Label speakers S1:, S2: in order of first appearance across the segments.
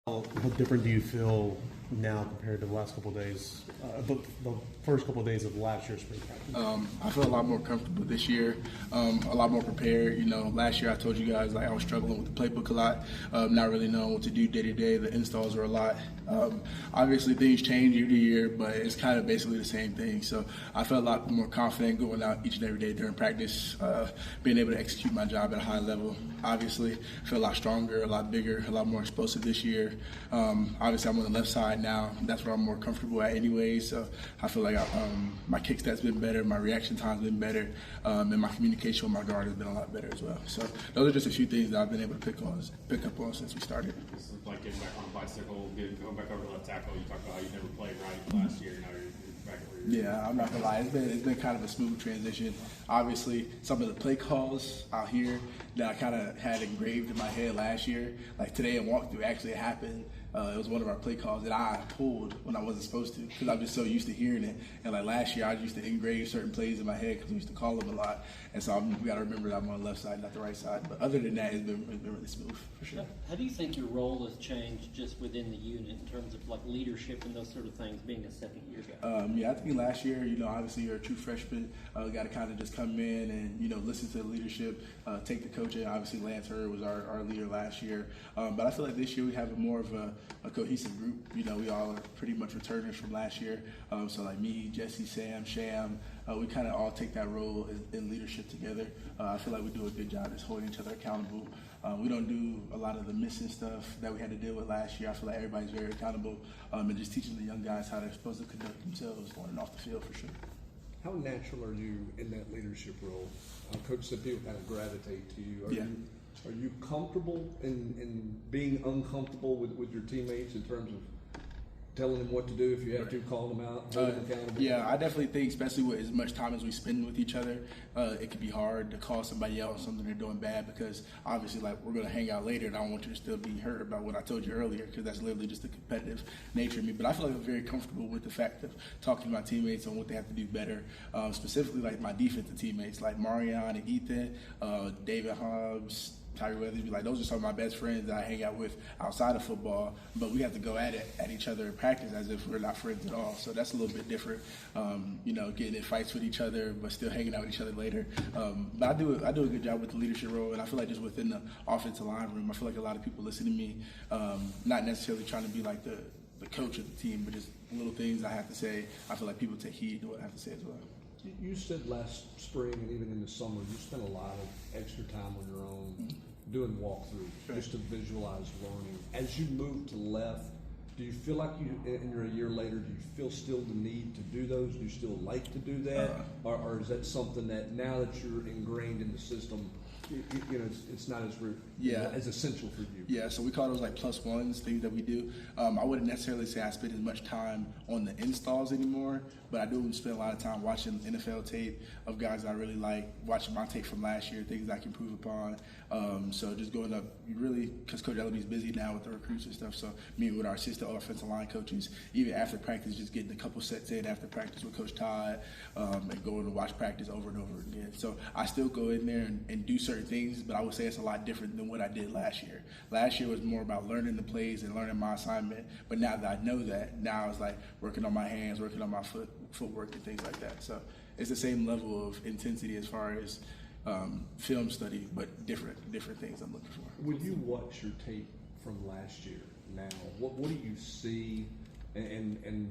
S1: How different do you feel now compared to the last couple of days, the first couple of days of last year's spring practice?
S2: I feel a lot more comfortable this year, a lot more prepared. You know, last year I told you guys like I was struggling with the playbook a lot, not really knowing what to do day to day. The installs were a lot. Obviously things change year to year, but it's kind of basically the same thing. So I felt a lot more confident going out each and every day during practice, being able to execute my job at a high level. Obviously, I feel a lot stronger, a lot bigger, a lot more explosive this year. Obviously, I'm on the left side now. That's where I'm more comfortable at anyway. So I feel like my kick stat's been better, my reaction time's been better, and my communication with my guard has been a lot better as well. So those are just a few things that I've been able to pick up on since we started.
S3: It's like getting back on a bicycle, going back over to left tackle. You talked about how you never played right last year. Now you're back where you're.
S2: Yeah, I'm not gonna lie. It's been kind of a smooth transition. Obviously, some of the play calls out here that I kind of had engraved in my head last year, like today in walkthrough, actually happened. It was one of our play calls that I pulled when I wasn't supposed to because I'm just so used to hearing it. And like last year, I used to engrave certain plays in my head because we used to call them a lot. And so we got to remember that I'm on the left side, not the right side. But other than that, it's been really smooth for sure.
S4: How do you think your role has changed just within the unit in terms of like leadership and those sort of things, being a second-year guy?
S2: Yeah, I think last year, you know, obviously you're a true freshman. Got to kind of just come in and, you know, listen to the leadership, take the coaching. Obviously, Lance Hurd was our leader last year. But I feel like this year we have more of a cohesive group. You know, we all are pretty much returners from last year. So like me, Jesse, Sam, Sham, we kind of all take that role in leadership together. I feel like we do a good job just holding each other accountable. We don't do a lot of the missing stuff that we had to deal with last year. I feel like everybody's very accountable and just teaching the young guys how they're supposed to conduct themselves on and off the field for sure.
S5: How natural are you in that leadership role? Coach said people kind of gravitate to you. Are you comfortable in being uncomfortable with your teammates in terms of telling them what to do if you have to, calling them out, holding them accountable?
S2: Yeah, I definitely think, especially with as much time as we spend with each other, it can be hard to call somebody out on something they're doing bad because obviously, like, we're going to hang out later and I don't want you to still be hurt about what I told you earlier because that's literally just the competitive nature of me. But I feel like I'm very comfortable with the fact of talking to my teammates on what they have to do better, specifically like my defensive teammates like Marion and Ethan, David Hobbs, Tyree Weathersby, like those are some of my best friends that I hang out with outside of football, but we have to go at each other in practice as if we're not friends at all. So that's a little bit different, you know, getting in fights with each other, but still hanging out with each other later. But I do a good job with the leadership role, and I feel like just within the offensive line room, I feel like a lot of people listen to me, not necessarily trying to be like the coach of the team, but just little things I have to say. I feel like people take heed to what I have to say as well.
S5: You said last spring and even in the summer, you spent a lot of extra time on your own doing walkthroughs just to visualize learning. As you move to left, do you feel like and you're a year later, do you feel still the need to do those? Do you still like to do that? Or is that something that now that you're ingrained in the system, you know, it's not as essential for you?
S2: Yeah, so we call those like plus ones, things that we do. I wouldn't necessarily say I spend as much time on the installs anymore, but I do spend a lot of time watching NFL tape of guys that I really like, watching my tape from last year, things I can improve upon. So just going up, really, because Coach Ellaby's busy now with the recruits and stuff, so meeting with our assistant offensive line coaches, even after practice, just getting a couple sets in after practice with Coach Todd, and going to watch practice over and over again. So I still go in there and do certain things, but I would say it's a lot different than what I did last year. Last year was more about learning the plays and learning my assignment, but now that I know that, now it's like working on my hands, working on my footwork and things like that. So it's the same level of intensity as far as film study, but different things I'm looking for.
S5: When you watch your tape from last year now, what do you see, and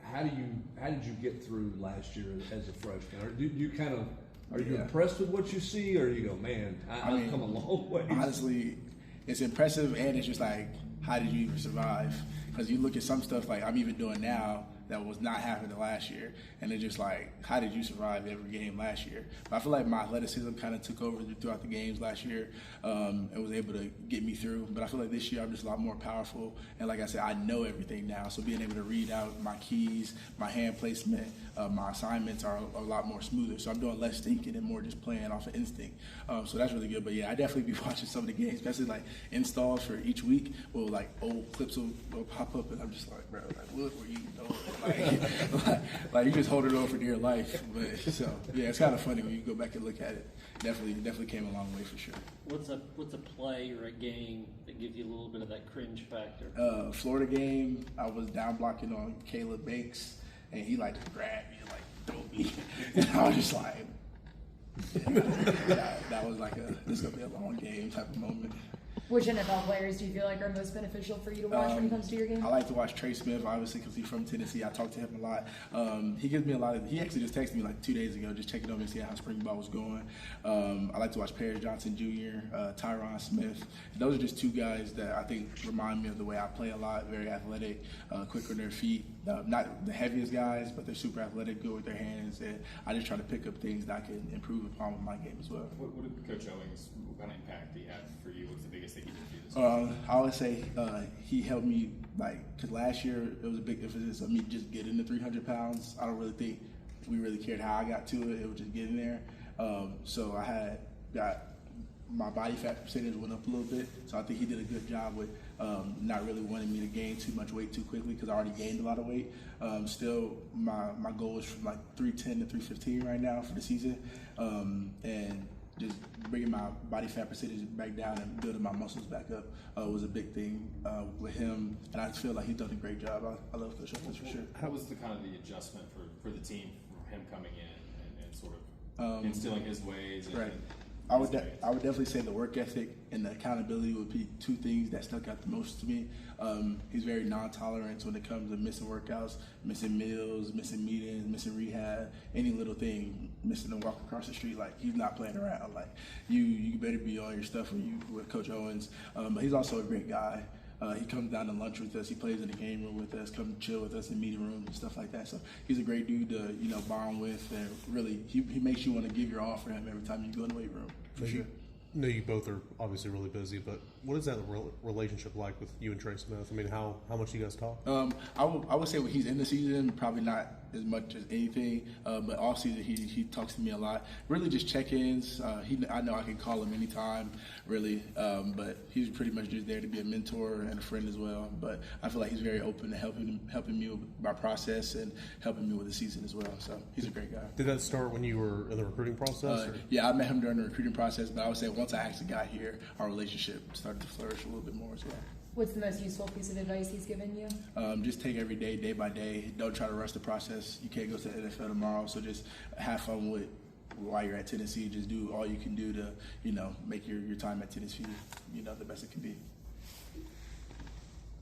S5: how did you get through last year as a freshman? Are you impressed with what you see, or you go, man, I've come a long way?
S2: Honestly, it's impressive, and it's just like, how did you even survive? Because you look at some stuff like I'm even doing now that was not happening last year, and it's just like, how did you survive every game last year? But I feel like my athleticism kind of took over throughout the games last year, and was able to get me through. But I feel like this year I'm just a lot more powerful, and like I said, I know everything now, so being able to read out my keys, my hand placement, my assignments are a lot more smoother. So I'm doing less thinking and more just playing off of instinct. So that's really good. But yeah, I definitely be watching some of the games, especially like installs for each week. Well, like old clips will pop up, and I'm just like, bro, like, what were you doing? like you just hold it over for dear life. But so yeah, it's kind of funny when you go back and look at it. Definitely came a long way for sure.
S4: What's a play or a game that gives you a little bit of that cringe factor?
S2: Florida game, I was down blocking on Caleb Banks, and he like just grabbed me and like threw me, and I was just like, that was like this is gonna be a long game type of moment.
S6: Which NFL players do you feel like are most beneficial for you to watch when it comes to your game?
S2: I like to watch Trey Smith, obviously, because he's from Tennessee. I talk to him a lot. He gives me a lot of. He actually just texted me like 2 days ago, just checking on me, see how spring ball was going. I like to watch Paris Johnson Jr., Tyron Smith. Those are just two guys that I think remind me of the way I play a lot. Very athletic, quick on their feet. Not the heaviest guys, but they're super athletic, good with their hands, and I just try to pick up things that I can improve upon with my game as well.
S3: What did Coach Owings, what kind of impact did he have for you? What's the biggest thing he did for you this year?
S2: I always say he helped me, because last year it was a big emphasis of me just getting to 300 pounds. I don't really think we really cared how I got to it. It was just getting there. So I got my body fat percentage went up a little bit. So I think he did a good job with not really wanting me to gain too much weight too quickly, because I already gained a lot of weight. Still, my goal is from like 310 to 315 right now for the season. And just bringing my body fat percentage back down and building my muscles back up was a big thing with him, and I feel like he's done a great job. I love Coach Owens for sure.
S3: How was the kind of the adjustment for the team, for him coming in and sort of instilling his ways? And,
S2: Right.
S3: and
S2: I would definitely say the work ethic and the accountability would be two things that stuck out the most to me. He's very non-tolerant when it comes to missing workouts, missing meals, missing meetings, missing rehab, any little thing, missing a walk across the street. Like, he's not playing around. Like, you better be on your stuff when you with Coach Owens. But he's also a great guy. He comes down to lunch with us. He plays in the game room with us, come chill with us in meeting rooms and stuff like that. So he's a great dude to bond with, and really he makes you want to give your all for him every time you go in the weight room. For sure.
S1: I know you both are obviously really busy, but what is that relationship like with you and Trey Smith? I mean, how much do you guys talk?
S2: I would say when he's in the season, probably not as much as anything, but off season he talks to me a lot. Really just check-ins. I know I can call him anytime, really, but he's pretty much just there to be a mentor and a friend as well. But I feel like he's very open to helping me with my process and helping me with the season as well. So he's a great guy.
S1: Did that start when you were in the recruiting process? Or?
S2: Yeah, I met him during the recruiting process, but I would say once I actually got here, our relationship started to flourish a little bit more as well.
S6: What's the most useful piece of advice he's given you?
S2: Just take every day, day by day. Don't try to rush the process. You can't go to the NFL tomorrow, so just have fun with while you're at Tennessee. Just do all you can do to, make your time at Tennessee, the best it can be.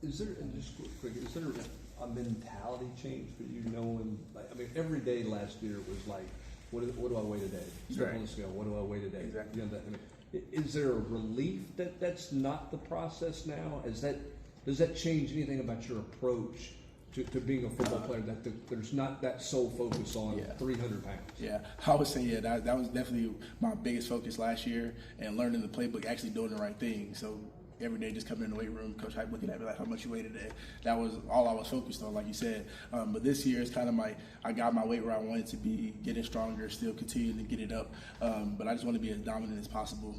S5: Is there, and just quick, is there a mentality change for you knowing, every day last year was like, what do I weigh today? Step on the scale, what do I weigh today?
S2: Exactly.
S5: Is there a relief that that's not the process now? Does that change anything about your approach to being a football player, that there's not that sole focus on 300 pounds?
S2: Yeah, I would say, that was definitely my biggest focus last year, and learning the playbook, actually doing the right thing. So every day just coming in the weight room, Coach Hype looking at me like, how much you weigh today? That was all I was focused on, like you said. But this year it's kind of I got my weight where I wanted to be, getting stronger, still continuing to get it up. But I just want to be as dominant as possible.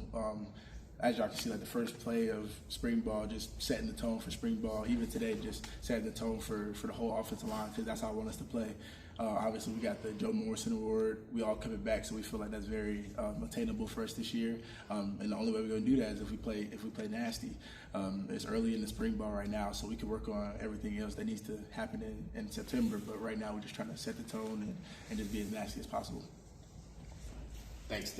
S2: As y'all can see, like the first play of spring ball, just setting the tone for spring ball. Even today, just setting the tone for the whole offensive line, because that's how I want us to play. Obviously, we got the Joe Morrison Award. We all coming back, so we feel like that's very attainable for us this year. And the only way we're going to do that is if we play nasty. It's early in the spring ball right now, so we can work on everything else that needs to happen in September. But right now, we're just trying to set the tone and just be as nasty as possible.
S3: Thanks.